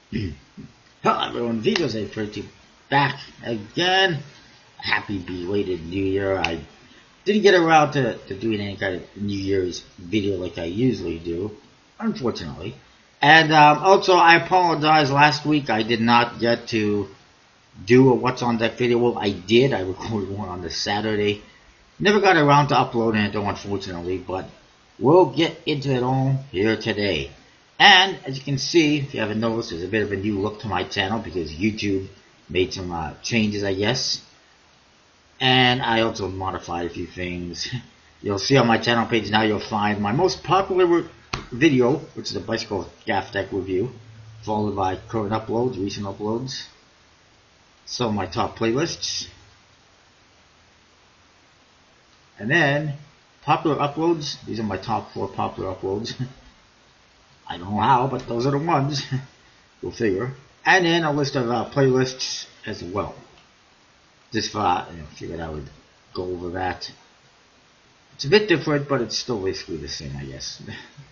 Hello everyone, Vito's A30 back again. Happy belated New Year. I didn't get around to doing any kind of New Year's video like I usually do, unfortunately. And also I apologize, last week I did not get to do a What's on Deck video. Well, I did. I recorded one on the Saturday. Never got around to uploading it though, unfortunately, but we'll get into it all here today. And as you can see, if you haven't noticed, there's a bit of a new look to my channel because YouTube made some changes, I guess. And I also modified a few things. You'll see on my channel page now, you'll find my most popular video, which is a bicycle gaff deck review, followed by current uploads, recent uploads, some of my top playlists, and then popular uploads. These are my top 4 popular uploads. I don't know how, but those are the ones. We'll figure. And then a list of playlists as well. Just for, figured I would go over that. It's a bit different, but it's still basically the same, I guess.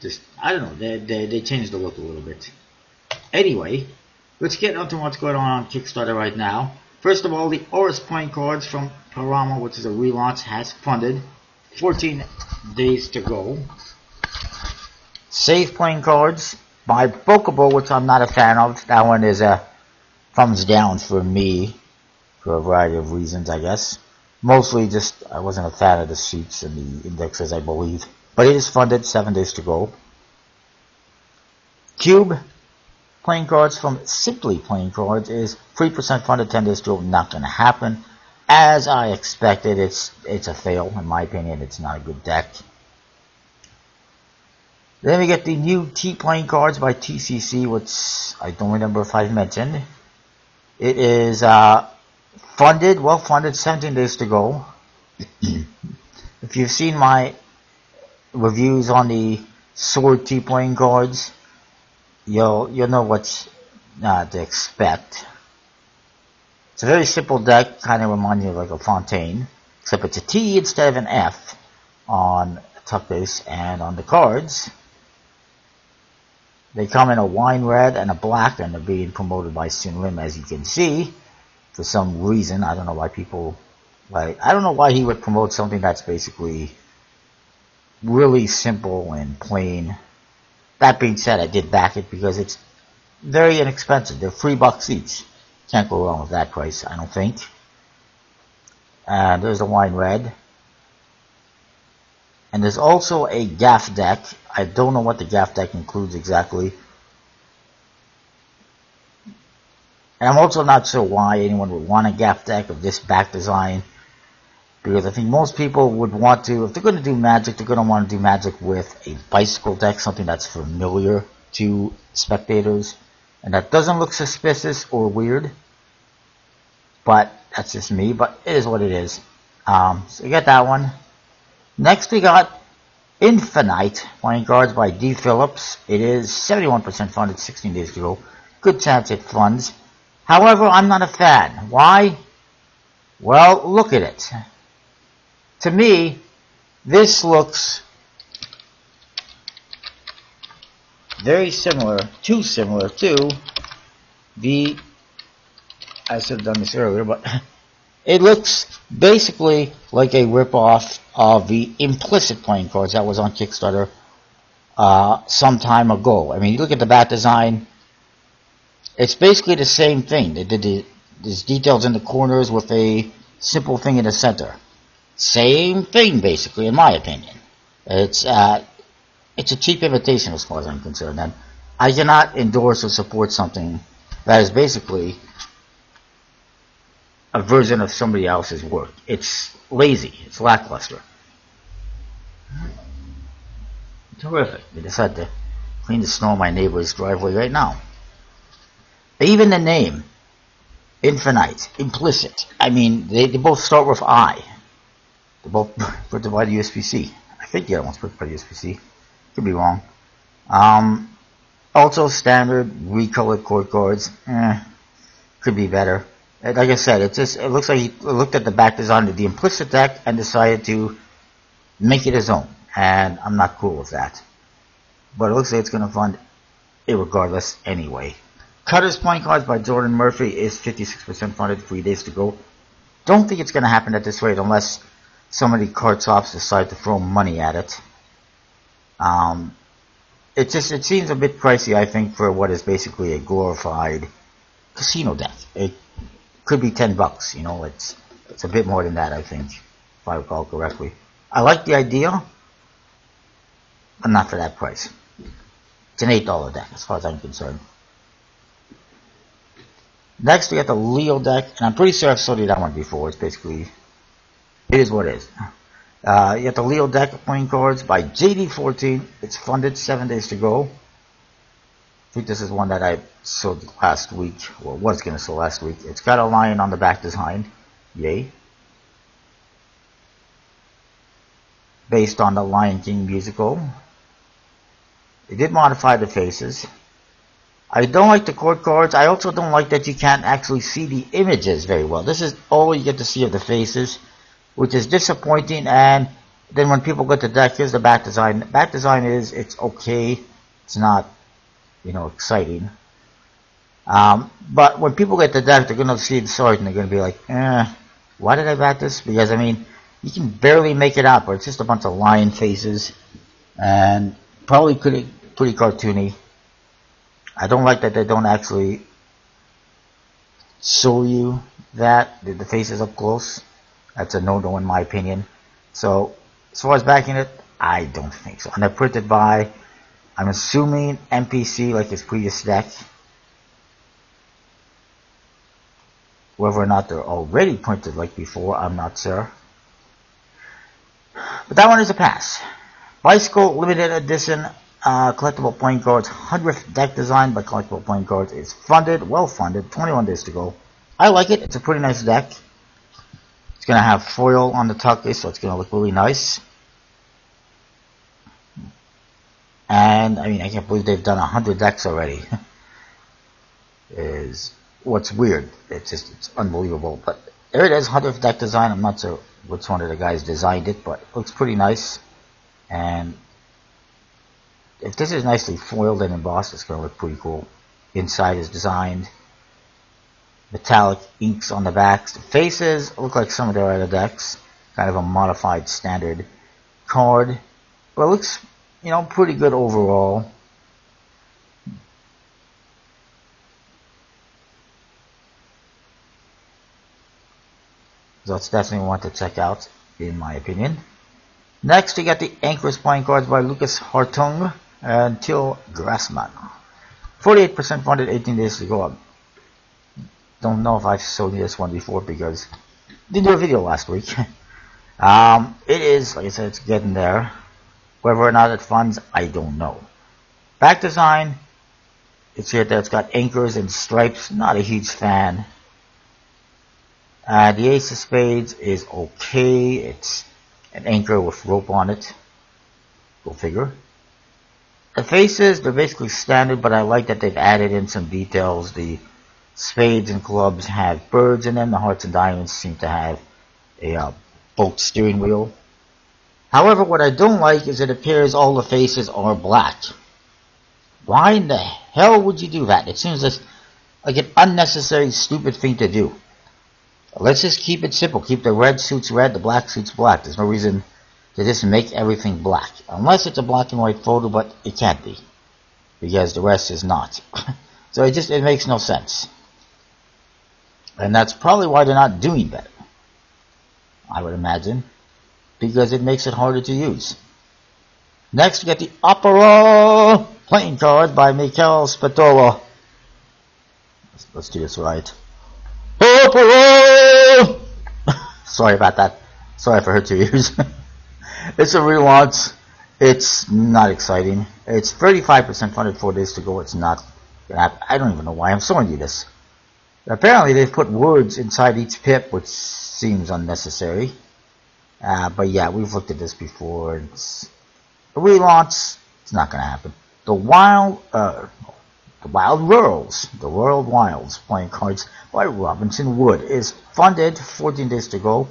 Just, I don't know, they changed the look a little bit. Anyway, let's get into what's going on Kickstarter right now. First of all, the Oris playing cards from Parama, which is a relaunch, has funded. 14 days to go. Save playing cards by Bookable, which I'm not a fan of. That one is a thumbs down for me for a variety of reasons, I guess. Mostly just I wasn't a fan of the sheets and the indexes, I believe. But it is funded, 7 days to go. Cube playing cards from Simply Playing Cards is 3% funded, 10 days to go. Not going to happen. As I expected, it's a fail. In my opinion, it's not a good deck. Then we get the new T playing cards by TCC, which I don't remember if I've mentioned. It is funded, well funded, 17 days to go. If you've seen my reviews on the Sword T playing cards, you'll know what to expect. It's a very simple deck, kind of reminds me of like a Fontaine, except it's a T instead of an F on tuck base and on the cards. They come in a wine red and a black, and they're being promoted by Sinrim, as you can see. For some reason, I don't know why people, I don't know why he would promote something that's basically really simple and plain. That being said, I did back it because it's very inexpensive. They're $3 each. Can't go wrong with that price, I don't think. And there's the wine red. And there's also a gaff deck. I don't know what the gaff deck includes exactly. And I'm also not sure why anyone would want a gaff deck of this back design. Because I think most people would want to, if they're going to do Magic, they're going to want to do Magic with a bicycle deck, something that's familiar to spectators. And that doesn't look suspicious or weird. But that's just me, but it is what it is. So you get that one. Next we got Infinite playing cards by D. Phillips. It is 71% funded, 16 days to go. Good chance it funds. However, I'm not a fan. Why? Well, look at it. To me, this looks very similar, too similar to the, I should have done this earlier, but it looks basically like a ripoff of the Implicit playing cards that was on Kickstarter some time ago. I mean, you look at the back design, it's basically the same thing. There's details in the corners with a simple thing in the center. Same thing, basically, in my opinion. It's a cheap imitation as far as I'm concerned. And I cannot endorse or support something that is basically a version of somebody else's work. It's lazy. It's lackluster. Terrific. They decided to clean the snow on my neighbor's driveway right now. Even the name, Infinite, Implicit. I mean, they both start with I. They're both printed by the USPC. I think the other one's printed by the USPC. Could be wrong. Also standard recolored court cards. Could be better. Like I said, it looks like he looked at the back design of the Implicit deck and decided to make it his own. And I'm not cool with that. But it looks like it's going to fund irregardless anyway. Cutter's Playing Cards by Jordan Murphy is 56% funded, 3 days to go. Don't think it's going to happen at this rate unless so many card shops decide to throw money at it. It seems a bit pricey, I think, for what is basically a glorified casino deck. It could be $10, you know, it's a bit more than that, I think, if I recall correctly. I like the idea, but not for that price. It's an $8 deck, as far as I'm concerned. Next, we got the Leo deck, and I'm pretty sure I've sold you that one before. It's basically, it is what it is. You got the Leo deck of playing cards by JD14. It's funded, 7 days to go. I think this is one that I sold last week, or was going to sell last week. It's got a lion on the back design. Yay. Based on the Lion King musical. They did modify the faces. I don't like the court cards. I also don't like that you can't actually see the images very well. This is all you get to see of the faces, which is disappointing. And then when people get the deck, here's the back design. The back design it's okay. It's not, you know, exciting. But when people get the deck, they're going to see the sword and they're going to be like, why did I back this? Because, I mean, you can barely make it out, but it's just a bunch of lion faces. And probably pretty cartoony. I don't like that they don't actually show you that, the faces up close. That's a no-no in my opinion. So, as far as backing it, I don't think so. And they're printed by, I'm assuming, MPC, like his previous deck. Whether or not they're already printed like before, I'm not sure. But that one is a pass. Bicycle Limited Edition collectible playing cards, 100th deck design by Collectible Playing Cards is funded, well funded, 21 days to go. I like it. It's a pretty nice deck. It's going to have foil on the top case, so it's going to look really nice. And, I mean, I can't believe they've done 100 decks already. Is what's weird. It's unbelievable. But there it is, 100th deck design. I'm not sure which one of the guys designed it, but it looks pretty nice. And if this is nicely foiled and embossed, it's going to look pretty cool. Inside is designed. Metallic inks on the backs. The faces look like some of their other decks. Kind of a modified standard card. But it looks, you know, pretty good overall. So it's definitely one to check out, in my opinion. Next, we got the Anchorage Playing Cards by Lucas Hartung and Till Grassman. 48% funded, 18 days to go. Don't know if I've sold you this one before because I didn't do a video last week. It is, like I said, it's getting there. Whether or not it funds, I don't know. Back design, it's here that it's got anchors and stripes. Not a huge fan. The Ace of Spades is okay. It's an anchor with rope on it. Go figure. The faces, they're basically standard, but I like that they've added in some details. The spades and clubs have birds in them. The hearts and diamonds seem to have a boat steering wheel. However, what I don't like is it appears all the faces are black. Why in the hell would you do that? It seems like an unnecessary, stupid thing to do. Let's just keep it simple. Keep the red suits red, the black suits black. There's no reason to just make everything black. Unless it's a black and white photo, but it can't be. Because the rest is not. So it makes no sense. And that's probably why they're not doing that. I would imagine. Because it makes it harder to use. Next we get the Opera Playing Cards by Michael Spatola. Let's do this right. Opera! Sorry about that. Sorry if I hurt your ears. It's a relaunch. It's not exciting. It's 35% funded, 4 days to go. It's not gonna happen. I don't even know why I'm showing you this. Apparently they've put words inside each pip, which seems unnecessary. But yeah, we've looked at this before. It's a relaunch. It's not gonna happen. The Wild Worlds, the World Wilds Playing Cards by Robinson Wood is funded, 14 days to go.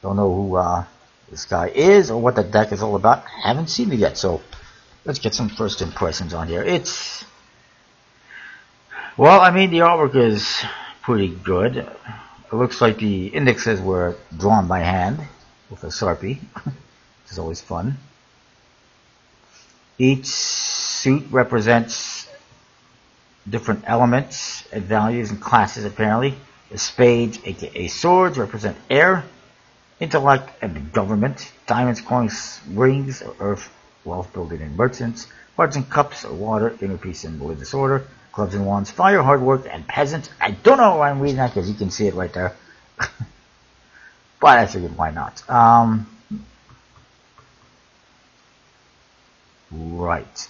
Don't know who this guy is or what the deck is all about. Haven't seen it yet, so let's get some first impressions on here. It's Well, I mean, the artwork is pretty good. It looks like the indexes were drawn by hand with a Sharpie, which is always fun. Each suit represents different elements and values and classes, apparently. The spades, aka swords, represent air, intellect, and government. Diamonds, coins, rings, earth, wealth building, and merchants. Hearts and cups are water, inner peace and religious order. Clubs and wands, fire, hard work, and peasant. I don't know why I'm reading that because you can see it right there. But I figured why not. Right.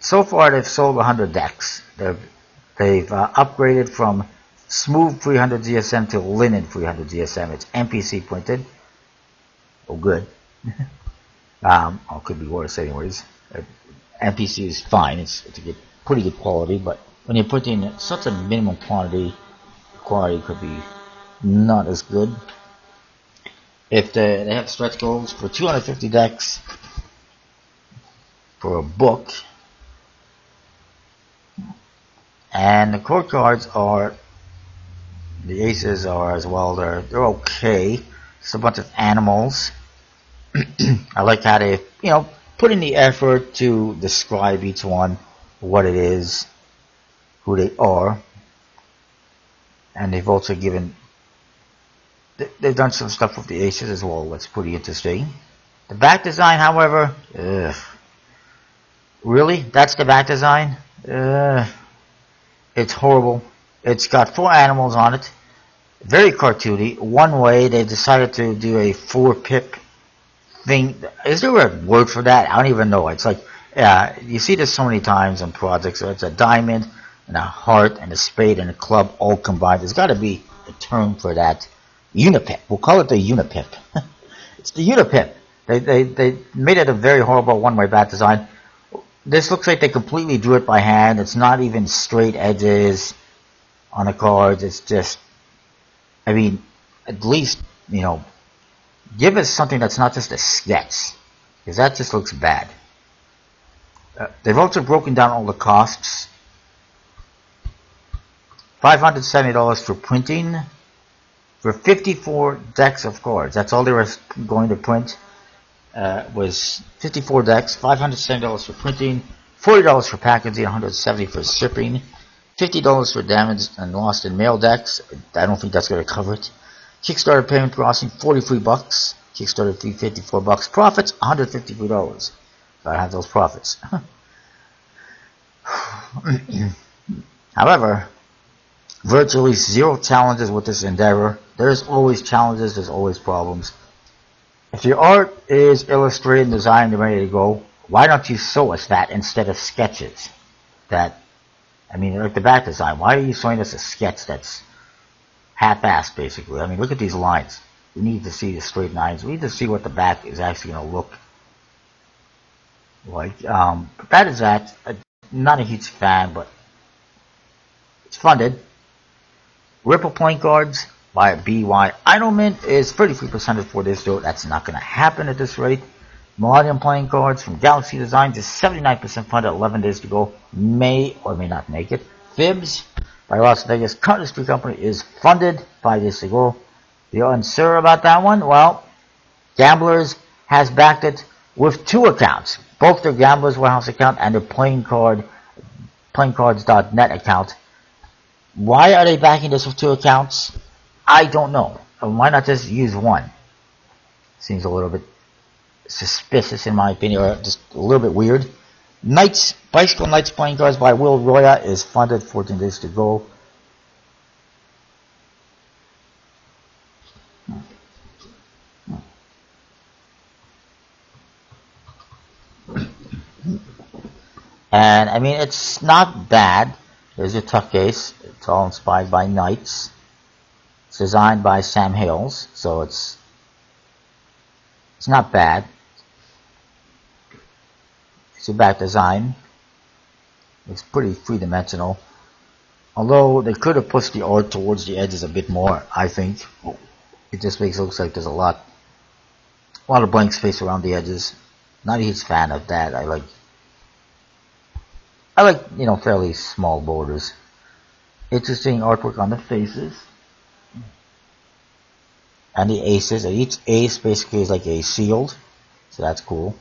So far they've sold 100 decks. They've upgraded from smooth 300 GSM to linen 300 GSM. It's NPC printed. Oh, good. Could be worse anyways. NPC is fine. It's a pretty good quality, but when you're putting such a minimum quantity, the quality could be not as good. If they have stretch goals for 250 decks for a book, and the court cards are, the aces are as well. They're okay. It's a bunch of animals. I like how they, put in the effort to describe each one, what it is, who they are, and they've also they've done some stuff with the aces as well. That's pretty interesting. The back design, however, really? That's the back design? It's horrible. It's got 4 animals on it. Very cartoony. One way they decided to do a 4-pip thing. Is there a word for that? I don't even know. It's like, you see this so many times on projects. So it's a diamond and a heart and a spade and a club all combined. There's got to be a term for that. Unipip. We'll call it the Unipip. It's the Unipip. They made it a very horrible one-way back design. This looks like they completely drew it by hand. It's not even straight edges on the cards. It's just, I mean, at least, give us something that's not just a sketch, because that just looks bad. They've also broken down all the costs. $570 for printing for 54 decks of cards. That's all they were going to print. Was 54 decks, $570 for printing, $40 for packaging, $170 for shipping, $50 for damaged and lost in mail decks. I don't think that's going to cover it. Kickstarter payment processing, $43. Kickstarter fee, $54. Profits, $153. So I have those profits. However, virtually 0 challenges with this endeavor. There's always challenges, there's always problems. If your art is illustrated, designed, and ready to go, why don't you show us that instead of sketches? Like the back design. Why are you showing us a sketch that's half-assed, basically? I mean, look at these lines. We need to see the straight lines. We need to see what the back is actually going to look like. But that is that. I'm not a huge fan, but it's funded. Ripple playing cards by BY Idleman is 33% for this, though that's not going to happen at this rate. Millennium playing cards from Galaxy Designs is 79% funded, 11 days to go. May or may not make it. Fibs by Las Vegas Cardistry Company is funded, 5 days to go. You're unsure about that one? Well, Gamblers has backed it with 2 accounts. Both their Gamblers Warehouse account and their playingcards.net account. Why are they backing this with 2 accounts? I don't know. Why not just use one? Seems a little bit suspicious in my opinion, or just a little bit weird. Bicycle Knights playing cards by Will Roya is funded, 14 days to go. And I mean, it's not bad. There's a tough case. It's all inspired by Knights. It's designed by Sam Hales, so it's not bad. It's a back design. It's pretty three-dimensional. Although they could have pushed the art towards the edges a bit more, I think. It just makes it look like there's a lot of blank space around the edges. Not a huge fan of that. I I like, fairly small borders. Interesting artwork on the faces. And the aces. And each ace basically is like a shield. So that's cool.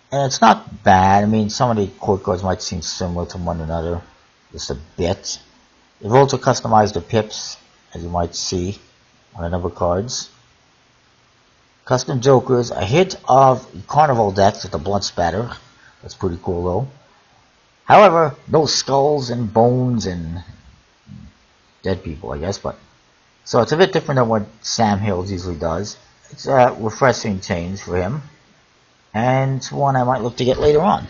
And it's not bad. I mean, some of the court cards might seem similar to one another. Just a bit. They've also customized the pips, as you might see on a number of cards. Custom jokers. A hit of carnival decks with the blood spatter. That's pretty cool though. However, no skulls and bones and dead people, I guess. But so it's a bit different than what Sam Hills usually does. It's a refreshing change for him. And it's one I might look to get later on.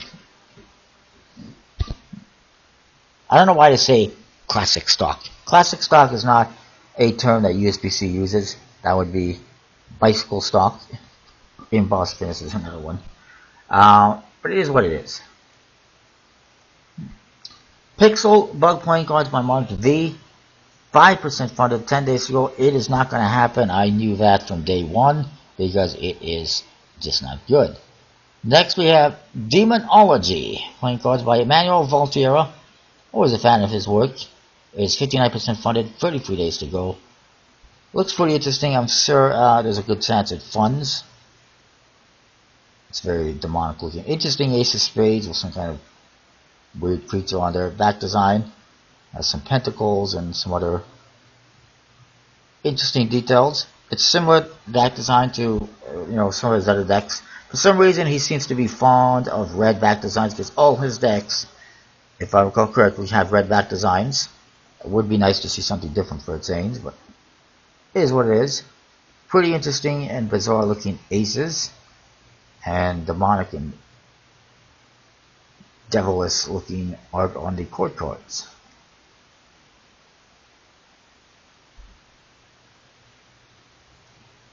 I don't know why to say classic stock. Classic stock is not a term that USBC uses. That would be bicycle stock. Embossed finish is another one. But it is what it is. Pixel bug playing cards by Mark V. 5% funded 10 days ago. It is not going to happen. I knew that from day one because it is just not good. Next we have Demonology. Playing cards by Emmanuel Volterra. Always a fan of his work. It's 59% funded. 33 days to go. Looks pretty interesting. I'm sure there's a good chance it funds. It's very demonic looking. Interesting ace of spades with some kind of weird creature on there. Back design has some pentacles and some other interesting details. It's similar back design to some of his other decks. For some reason, he seems to be fond of red back designs because all his decks, if I recall correctly, have red back designs. It would be nice to see something different for a change, but it is what it is. Pretty interesting and bizarre looking aces and demonic and devilish looking art on the court cards.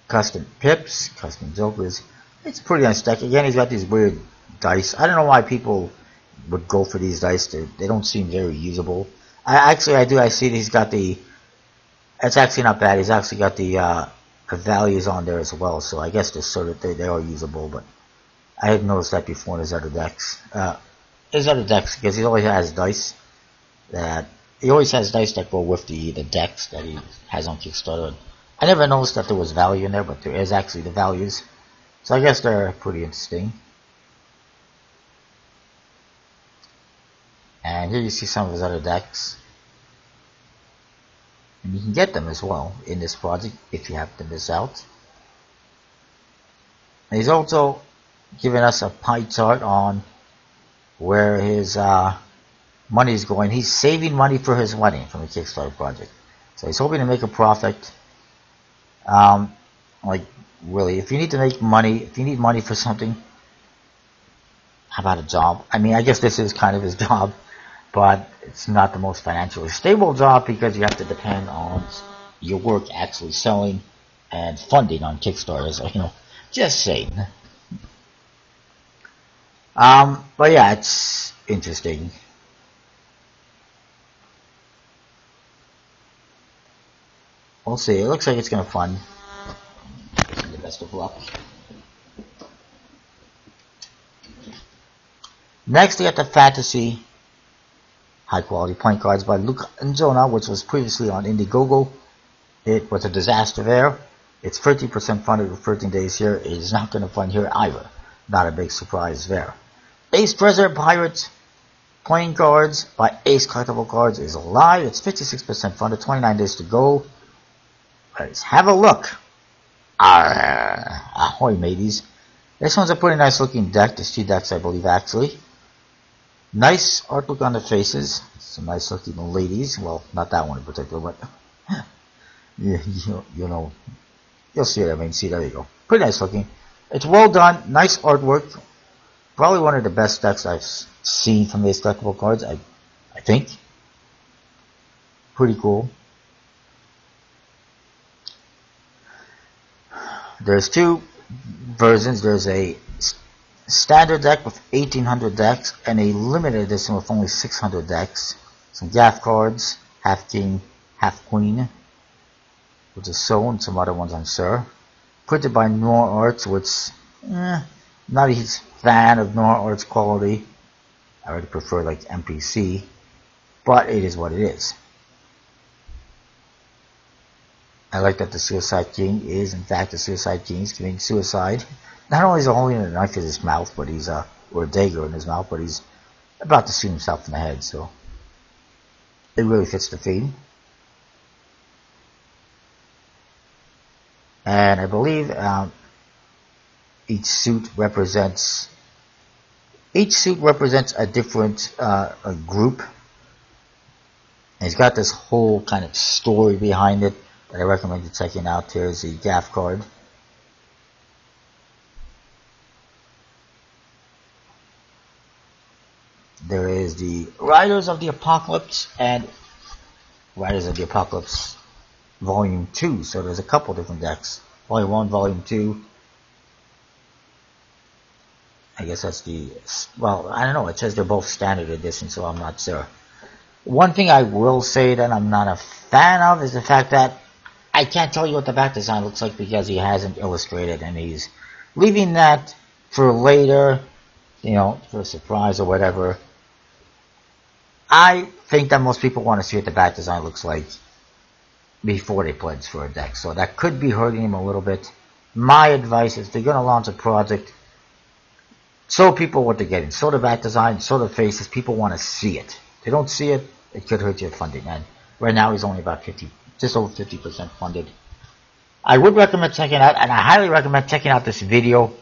Custom pips, custom jokers. It's a pretty nice deck. Again, he's got these weird dice. I don't know why people would go for these dice. They don't seem very usable. I do. I see that he's got the. It's actually not bad. He's actually got the values on there as well. So I guess they're sort of they are usable. But I had noticed that before in his other decks. Because he always has dice that go with the decks that he has on Kickstarter. I never noticed that there was value in there, but there is actually the values. So I guess they're pretty interesting. And here you see some of his other decks. And you can get them as well in this project if you happen to miss out. And he's also given us a pie chart on where his money is going. He's saving money for his wedding from the Kickstarter project. So he's hoping to make a profit. Like, really, if you need to make money, if you need money for something, how about a job? I mean, I guess this is kind of his job, but it's not the most financially stable job because you have to depend on your work actually selling and funding on Kickstarter. So, just saying. But yeah, it's interesting. We'll see. It looks like it's going to fund. The best of luck. Next, we got the Fantasy high quality playing cards by Luke and Jonah, which was previously on Indiegogo. It was a disaster there. It's 30% funded with 13 days here. It is not going to fund here either. Not a big surprise there. Ace Treasure Pirates playing cards by Ace Collectible Cards is live. It's 56% funded, 29 days to go. Let's have a look. Ahoy, mateys. This one's a pretty nice looking deck. There's 2 decks, I believe, actually. Nice artwork on the faces. Some nice looking ladies. Well, not that one in particular, but you'll see what I mean. See, there you go. Pretty nice looking. It's well done. Nice artwork. Probably one of the best decks I've seen from these collectible cards, I think. Pretty cool. There's 2 versions. There's a standard deck with 1800 decks and a limited edition with only 600 decks. Some gaff cards, half king, half queen, which is sewn. Some other ones, I'm sure. Printed by Noir Arts, which not a huge fan of Noir Arts quality. I would prefer like NPC, but it is what it is. I like that the Suicide King is in fact the Suicide King. He's committing suicide. Not only is he holding a knife in his mouth, but he's or a dagger in his mouth, but he's about to shoot himself in the head. So it really fits the theme. And I believe each suit represents a different a group. And he's got this whole kind of story behind it that I recommend you checking out. Here's the gaff card. There is the Riders of the Apocalypse and Riders of the Apocalypse Volume 2. So there's a couple different decks. Volume 1, Volume 2. I guess that's the... Well, I don't know. It says they're both standard edition, so I'm not sure. One thing I will say that I'm not a fan of is the fact that I can't tell you what the back design looks like because he hasn't illustrated, and he's leaving that for later, you know, for a surprise or whatever. I think that most people want to see what the back design looks like before they pledge for a deck, so that could be hurting him a little bit. My advice is, they're going to launch a project, show people what they're getting, show the back design, show the faces. People want to see it. If they don't see it, it could hurt your funding. And right now he's only about just over 50% funded. I would recommend checking it out, and I highly recommend checking out this video.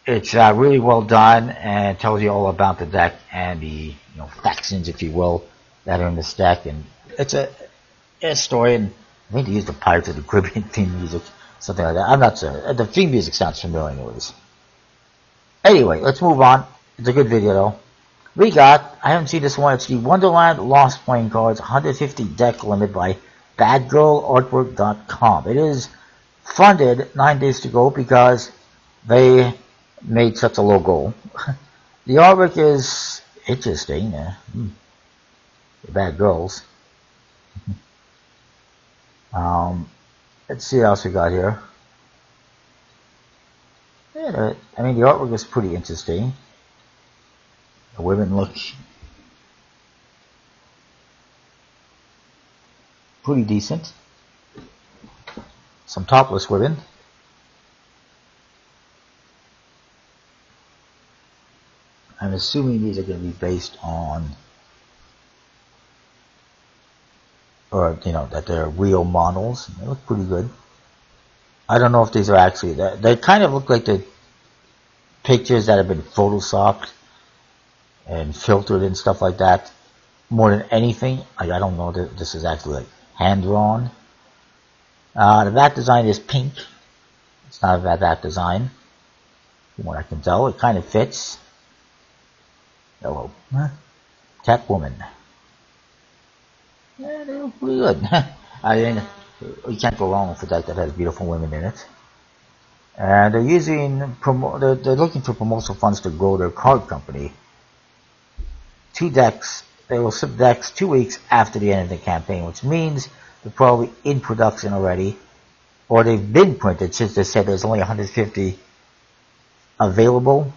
It's really well done and tells you all about the deck and the factions, if you will, that are in this deck. And it's a story, and I think they used the Pirates of the Caribbean theme music, something like that. I'm not sure. The theme music sounds familiar anyways. Anyway, let's move on. It's a good video though. I haven't seen this one, it's the Wonderland Lost Playing Cards 150 deck limit by badgirlartwork.com. It is funded 9 days to go because they made such a low goal. The artwork is interesting. The bad girls. Let's see what else we got here. Yeah, I mean, the artwork is pretty interesting. The women look pretty decent. Some topless women. I'm assuming these are going to be based on, or that they're real models. They look pretty good. I don't know if these are actually, they kind of look like the pictures that have been photoshopped and filtered and stuff like that. More than anything, I don't know that this is actually like hand drawn. The back design is pink. It's not a bad back design, from what I can tell. It kind of fits. Hello, Catwoman. Yeah, they look pretty good. I mean, you can't go wrong with a deck that has beautiful women in it. And they're they're looking for promotional funds to grow their card company. 2 decks. They will ship decks 2 weeks after the end of the campaign, which means they're probably in production already, or they've been printed since they said there's only 150 available.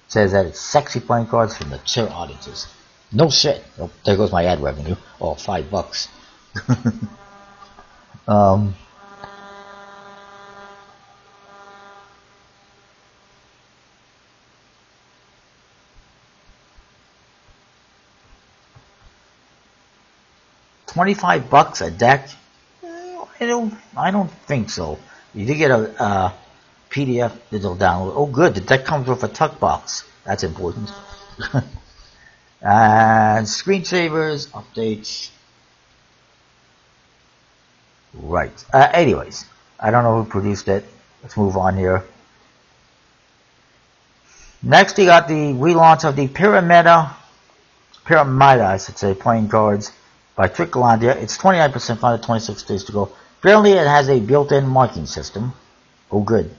It says that it's sexy playing cards from mature audiences. No shit. Oh, there goes my ad revenue. Oh, $5. $25 a deck? I don't think so. You did get a PDF digital download. Oh, good. The deck comes with a tuck box. That's important. And screensavers, updates. Right. Anyways, I don't know who produced it. Let's move on here. Next, we got the relaunch of the Pyramida, I should say, playing cards by Tricklandia. It's 29% funded, 26 days to go. Apparently, it has a built-in marking system. Oh, good.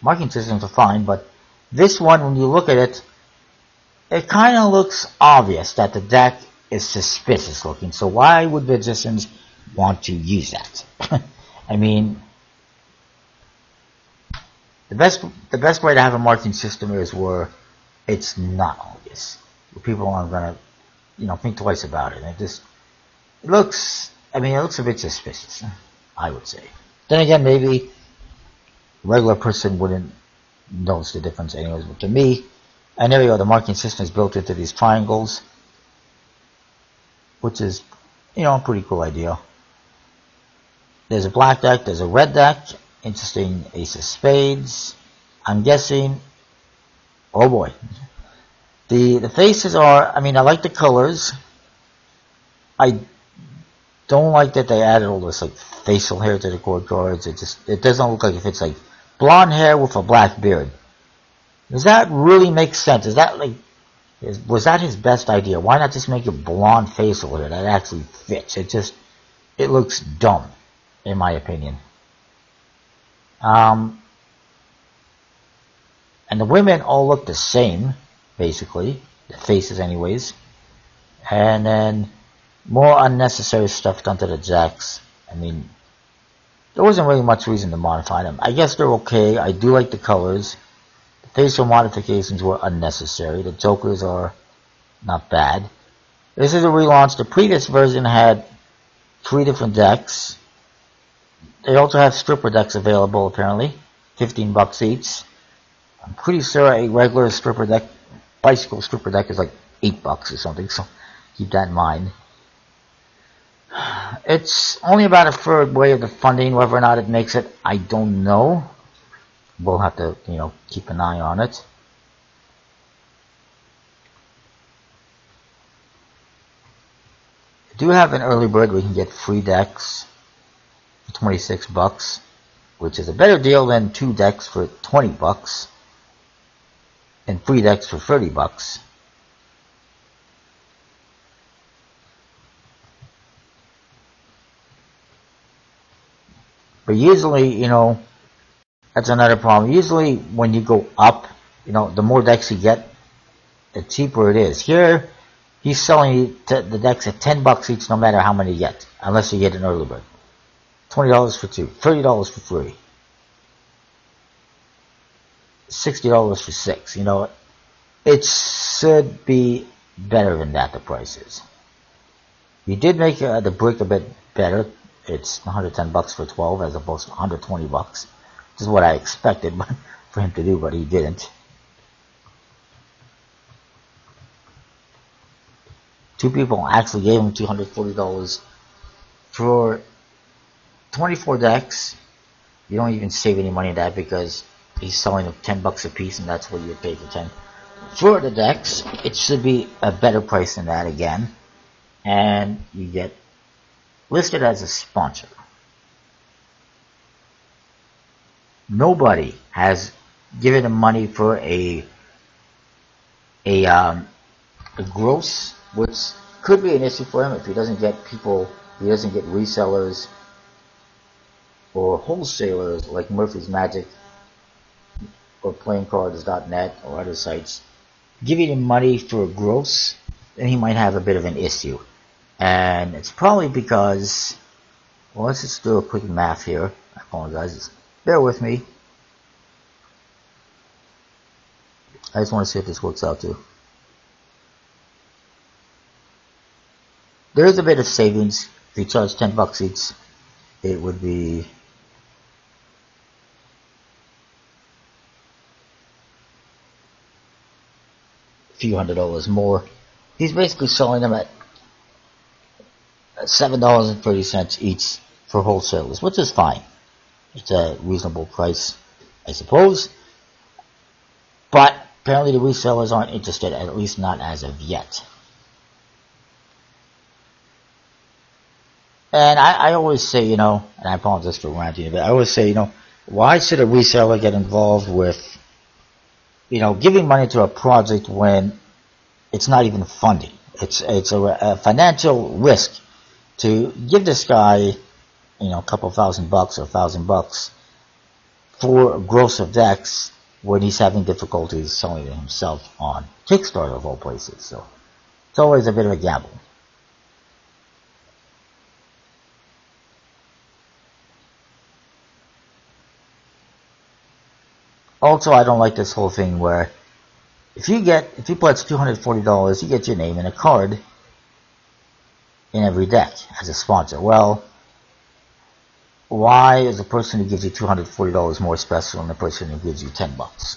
Marking systems are fine, but this one, when you look at it, it kind of looks obvious that the deck is suspicious looking. So why would magicians want to use that? I mean, the best way to have a marking system is where it's not obvious. Where people aren't gonna, think twice about it. It looks a bit suspicious, I would say. Then again, maybe a regular person wouldn't notice the difference anyways, but to me, and there you go, the marking system is built into these triangles, which is, a pretty cool idea. There's a black deck, there's a red deck, interesting ace of spades. I'm guessing, oh boy. The faces are, I like the colors. I don't like that they added all this facial hair to the cord cards. It doesn't look like if it's blonde hair with a black beard. Does that really make sense? Was that his best idea? Why not just make a blonde facial hair that actually fits? It looks dumb, in my opinion. And the women all look the same, basically. The faces anyways. And then more unnecessary stuff done to the jacks. There wasn't really much reason to modify them. I guess they're okay. I do like the colors. The facial modifications were unnecessary. The jokers are not bad. This is a relaunch. The previous version had 3 different decks. They also have stripper decks available, apparently. $15 each. I'm pretty sure a regular stripper deck, bicycle stripper deck, is $8 or something, so keep that in mind. It's only about a third way of the funding. Whether or not it makes it, I don't know. We'll have to, keep an eye on it. I do have an early bird. We can get 3 decks for $26, which is a better deal than 2 decks for $20 and 3 decks for $30. But usually, that's another problem. Usually when you go up, the more decks you get, the cheaper it is. Here, he's selling you the decks at $10 each no matter how many you get, unless you get an early bird. $20 for 2, $30 for 3, $60 for 6. It should be better than that, the prices. You did make the brick a bit better. It's $110 for 12 as opposed to $120. This is what I expected for him to do, but he didn't. 2 people actually gave him $240 for 24 decks. You don't even save any money on that because he's selling them $10 a piece, and that's what you pay for 10. For the decks, it should be a better price than that again, and you get listed as a sponsor. Nobody has given him money for a gross, which could be an issue for him if he doesn't get people, if he doesn't get resellers or wholesalers like Murphy's Magic or playingcards.net or other sites giving him money for a gross, then he might have a bit of an issue. And it's probably because, well, let's just do a quick math here. I apologize. Just bear with me. I just want to see if this works out too. There is a bit of savings. If you charge $10 each, it would be a few $100 more. He's basically selling them at $7.30 each for wholesalers, which is fine. It's a reasonable price, I suppose. But apparently the resellers aren't interested, at least not as of yet. And I always say, and I apologize for ranting a bit, I always say, why should a reseller get involved with, giving money to a project when it's not even funding? It's a financial risk to give this guy, a couple $1,000 or $1,000 for a gross of decks when he's having difficulties selling it himself on Kickstarter of all places. So it's always a bit of a gamble. Also, I don't like this whole thing where if you pledge $240, you get your name and a card in every deck as a sponsor. Well, why is the person who gives you $240 more special than the person who gives you $10?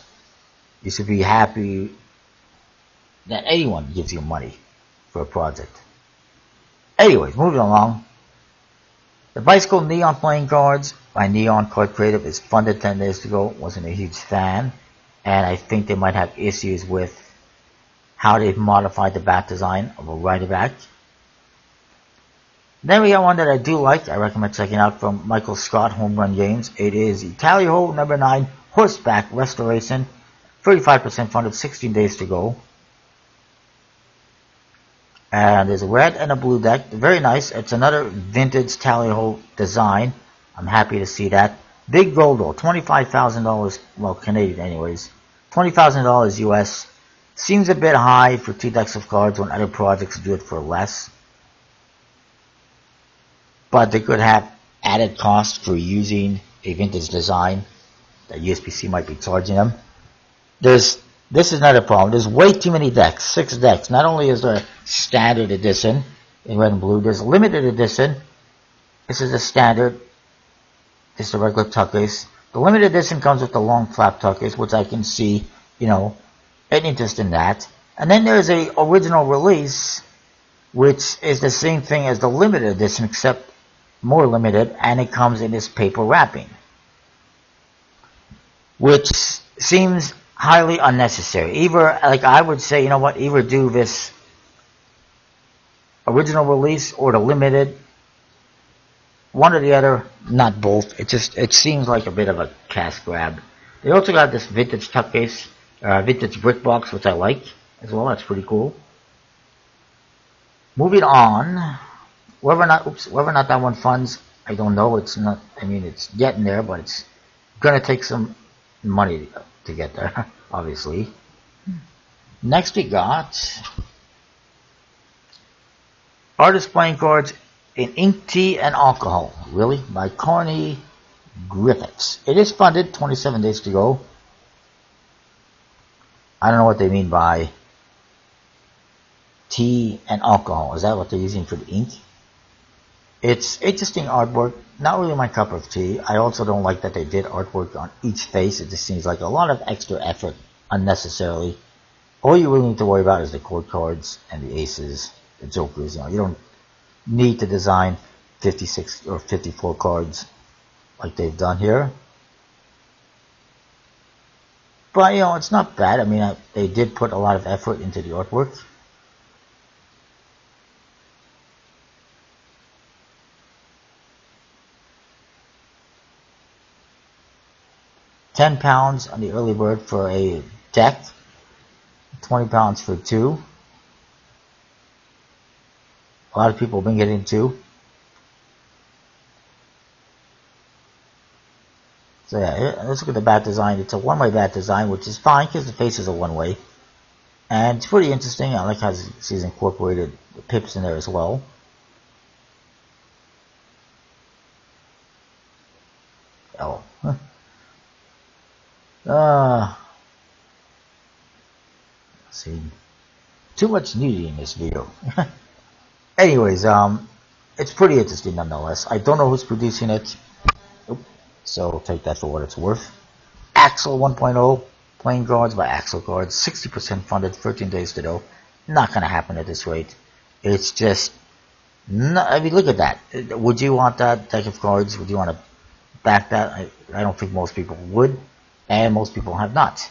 You should be happy that anyone gives you money for a project. Anyways, moving along. The Bicycle Neon playing cards by Neon Card Creative is funded 10 days ago. Wasn't a huge fan, and I think they might have issues with how they've modified the back design of a rider back. Then we got one that I do like. I recommend checking out from Michael Scott Home Run Games. It is Italio number 9 Horseback Restoration. 35% funded, 16 days to go. And there's a red and a blue deck. Very nice. It's another vintage Tally-Ho design. I'm happy to see that. Big gold though. $25,000. Well, Canadian anyways. $20,000 US. Seems a bit high for 2 decks of cards when other projects do it for less. But they could have added cost for using a vintage design that USPC might be charging them. This is another problem. There's way too many decks. 6 decks. Not only is there standard edition in red and blue, there's a limited edition. This is a standard. This is a regular tuck case. The limited edition comes with the long flap tuck case, which I can see, an interest in that. And then there's a original release, which is the same thing as the limited edition, except more limited, and it comes in this paper wrapping, which seems highly unnecessary. Either, like I would say, either do this original release or the limited, one or the other, not both. It seems like a bit of a cash grab. They also got this vintage tuck case, vintage brick box, which I like as well. That's pretty cool. Moving on, whether or not that one funds, I don't know. It's not. I mean, it's getting there, but it's gonna take some money to get there, obviously. Next we got Artist Playing Cards in Ink, Tea, and Alcohol. Really? By Carney Griffiths. It is funded, 27 days to go. I don't know what they mean by tea and alcohol. Is that what they're using for the ink? It's interesting artwork. Not really my cup of tea. I also don't like that they did artwork on each face. It just seems like a lot of extra effort unnecessarily. All you really need to worry about is the court cards and the aces, the jokers. You don't need to design 56 or 54 cards like they've done here. But it's not bad. I mean, they did put a lot of effort into the artwork. £10 on the early bird for a deck, £20 for 2. A lot of people have been getting 2. So yeah, let's look at the bat design. It's a one-way bat design, which is fine because the faces are one-way. And it's pretty interesting. I like how she's incorporated the pips in there as well. Oh. Let's see. Too much nudity in this video. Anyways, it's pretty interesting nonetheless. I don't know who's producing it. So take that for what it's worth. Axel 1.0 playing cards by Axel Cards, 60% funded, 13 days to go. Not gonna happen at this rate. It's just, I mean, look at that. Would you want that deck of cards? Would you want to back that? I don't think most people would, and most people have not.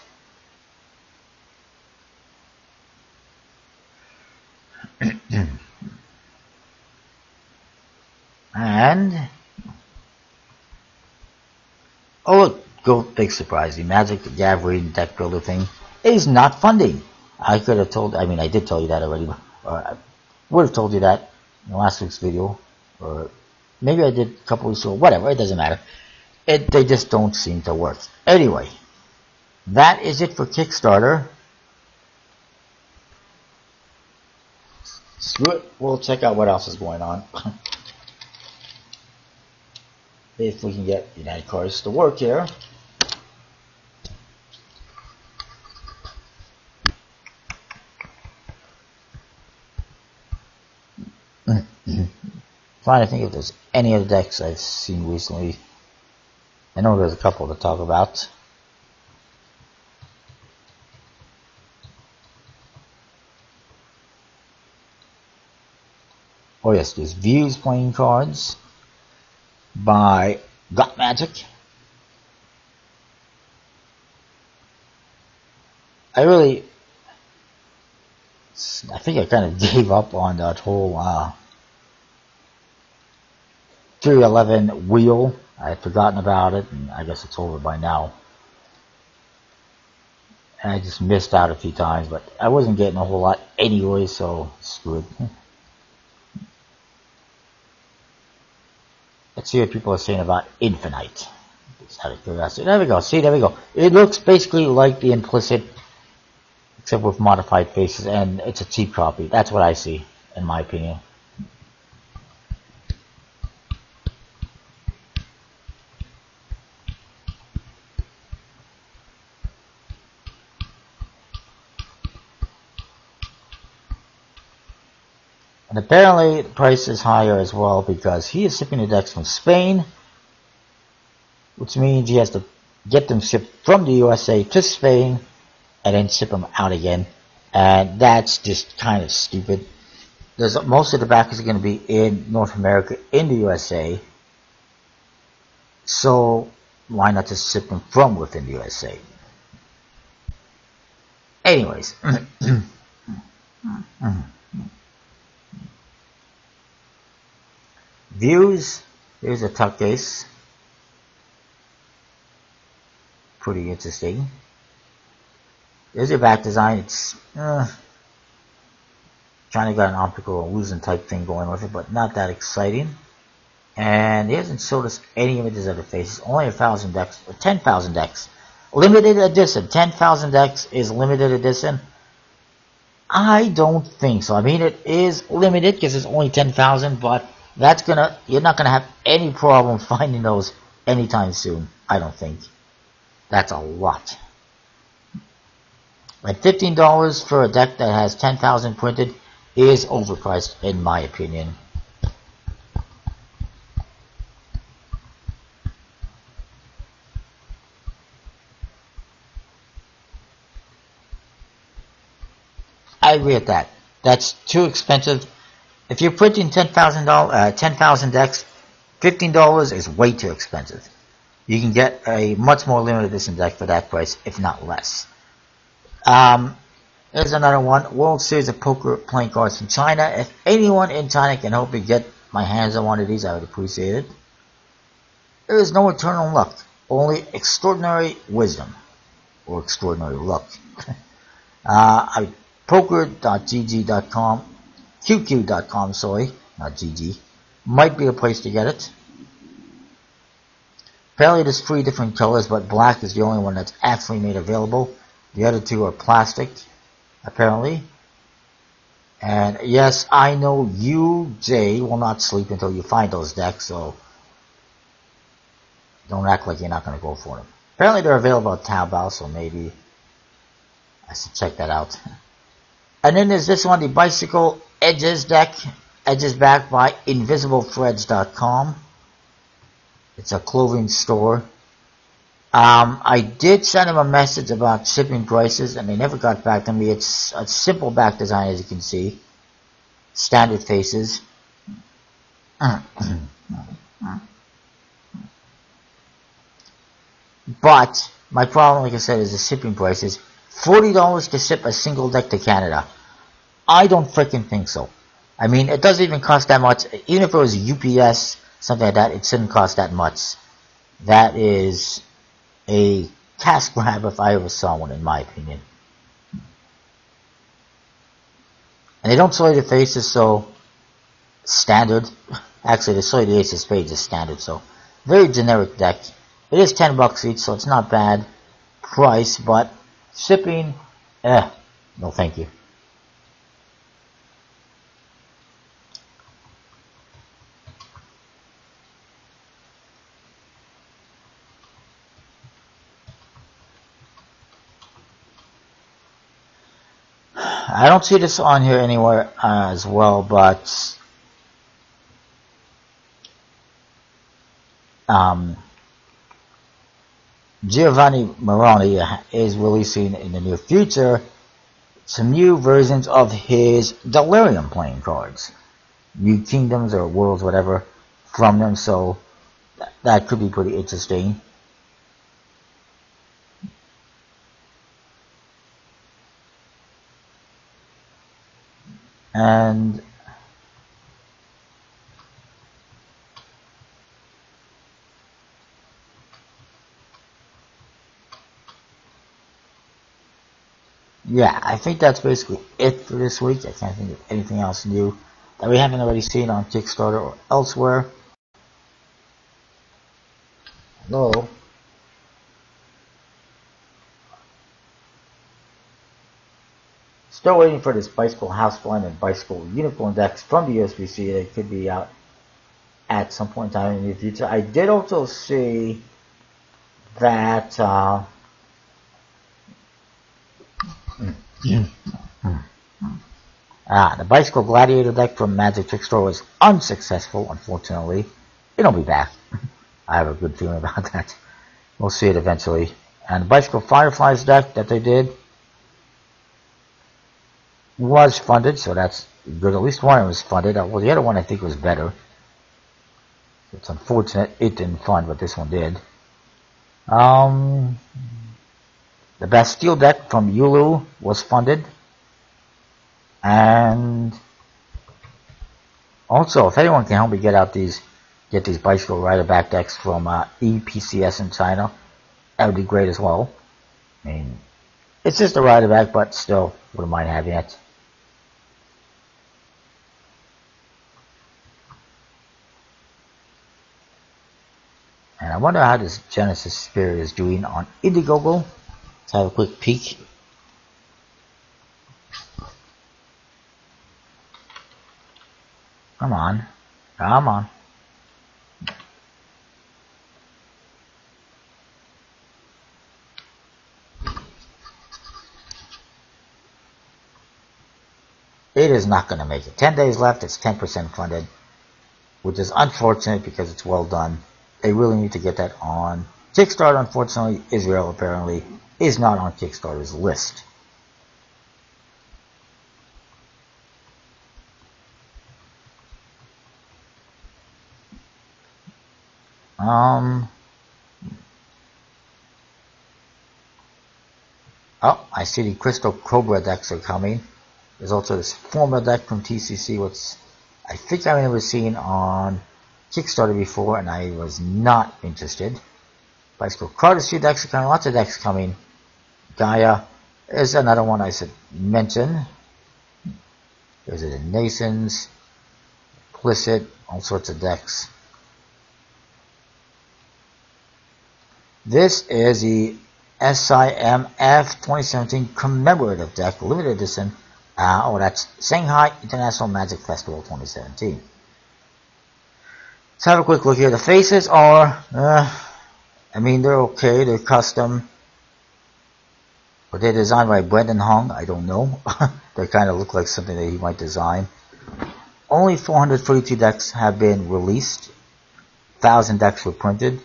And oh look, go big surprise. The Magic the Gathering deck builder thing is not funding. I could have told, I mean I did tell you that already, I would have told you that in last week's video, or maybe I did a couple weeks ago, whatever, it doesn't matter. They just don't seem to work. Anyway, that is it for Kickstarter. Screw it, we'll check out what else is going on. If we can get United Cards to work here. Trying to think if there's any other decks I've seen recently. I know there's a couple to talk about. Oh yes, there's Views playing cards by Got Magic. I think I kind of gave up on that whole 311 wheel. I had forgotten about it, and I guess it's over by now. And I just missed out a few times, but I wasn't getting a whole lot anyway, so screw it. Let's see what people are saying about Infinite. Just out of curiosity. There we go. See, there we go. It looks basically like the Implicit, except with modified faces, and it's a cheap copy. That's what I see, in my opinion. And apparently the price is higher as well because he is shipping the decks from Spain, which means he has to get them shipped from the USA to Spain and then ship them out again. And that's just kind of stupid. Most of the backers are going to be in North America, in the USA. So why not just ship them from within the USA? Anyways. Views. Here's a tuck case. Pretty interesting. There's your back design. It's trying to get an optical illusion type thing going with it, but not that exciting. And he hasn't showed us any images of the faces. Only 1,000 decks, or 10,000 decks. Limited edition. 10,000 decks is limited edition. I don't think so. I mean, it is limited because it's only 10,000, but you're not gonna have any problem finding those anytime soon. I don't think. That's a lot. Like $15 for a deck that has 10,000 printed is overpriced, in my opinion. I agree with that. That's too expensive. If you're printing 10,000 decks, $15 is way too expensive. You can get a much more limited edition deck for that price, if not less. There's another one. World Series of Poker playing cards from China. If anyone in China can help me get my hands on one of these, I would appreciate it. There is no eternal luck, only extraordinary wisdom, or extraordinary luck. Poker.gg.com, QQ.com, sorry, not GG, might be a place to get it. Apparently there's 3 different colors, but black is the only one that's actually made available. The other 2 are plastic, apparently. And yes, I know you, Jay, will not sleep until you find those decks, so don't act like you're not going to go for them. Apparently they're available at Taobao, so maybe I should check that out. And then there's this one, the Bicycle Edges deck. Edges backed by InvisibleThreads.com. It's a clothing store. I did send them a message about shipping prices, and they never got back to me. It's a simple back design, as you can see. Standard faces. But my problem, like I said, is the shipping prices. $40 to ship a single deck to Canada. I don't freaking think so. I mean, it doesn't even cost that much. Even if it was UPS, something like that, it shouldn't cost that much. That is a cash grab if I ever saw one, in my opinion. And they don't show you the faces, so standard. Actually, they show you the Ace of Spades is standard, so very generic deck. It is $10 each, so it's not bad price, but shipping, no thank you. I don't see this on here anywhere as well, but um, Giovanni Moroni is releasing in the near future some new versions of his Delirium playing cards. New kingdoms or worlds, whatever, from them, so that could be pretty interesting. And yeah, I think that's basically it for this week. I can't think of anything else new that we haven't already seen on Kickstarter or elsewhere. Hello? Still waiting for this Bicycle Housefly and Bicycle Unicorn decks from the USBC. They could be out at some point in time in the future. I did also see that the Bicycle Gladiator deck from Magic Trick Store was unsuccessful, unfortunately. It'll be back. I have a good feeling about that. We'll see it eventually. And the Bicycle Fireflies deck that they did was funded, so that's good. At least one was funded. Well, the other one I think was better. It's unfortunate it didn't fund, but this one did. The Bastille deck from Yulu was funded. And also, if anyone can help me get these Bicycle Rider back decks from EPCS in China, that would be great as well. I mean, it's just a rider back, but still, wouldn't mind having it. And I wonder how this Genesis Spirit is doing on Indiegogo. Let's have a quick peek. Come on. Come on. It is not going to make it. 10 days left. It's 10% funded, which is unfortunate because it's well done. They really need to get that on Kickstarter. Unfortunately, Israel apparently is not on Kickstarter's list. Oh, I see the Crystal Cobra decks are coming. There's also this Forma deck from TCC, which I think I've never seen on Kickstarter before, and I was not interested. Bicycle Cardistry decks are coming. Lots of decks coming. Gaia is another one I should mention. There's the Nasons, Implicit, all sorts of decks. This is the SIMF 2017 commemorative deck, limited edition. That's Shanghai International Magic Festival 2017. Let's have a quick look here. The faces are, I mean, they're okay. They're custom. But they're designed by Brendan Hung. I don't know. They kind of look like something that he might design. Only 442 decks have been released. 1,000 decks were printed.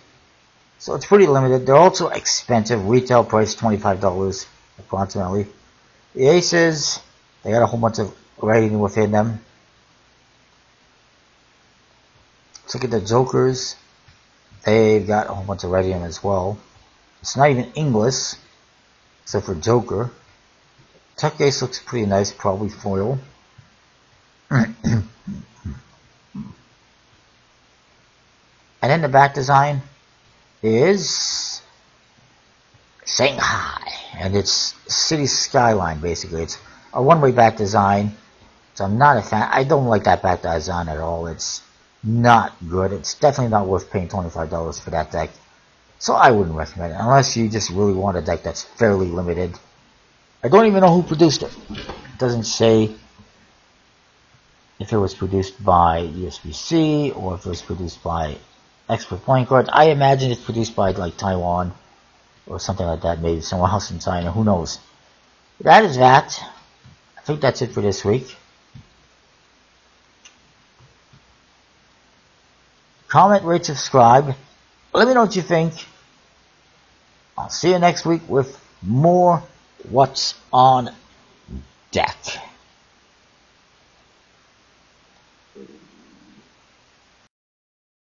So it's pretty limited. They're also expensive. Retail price $25 approximately. The aces, they got a whole bunch of writing within them. Let's look at the jokers. They've got a whole bunch of writing in them as well. It's not even English, except for Joker. Tuck ace looks pretty nice, probably foil. And then the back design is Shanghai, and it's city skyline basically. It's a one-way back design, so I'm not a fan. I don't like that back design at all. It's not good. It's definitely not worth paying $25 for that deck, so I wouldn't recommend it unless you just really want a deck that's fairly limited. I don't even know who produced it. It doesn't say if it was produced by USBC or if it was produced by Expert Playing Cards. I imagine it's produced by like Taiwan or something like that, maybe somewhere else in China, who knows. That is that. I think that's it for this week. Comment, rate, subscribe. Let me know what you think. I'll see you next week with more What's on Deck.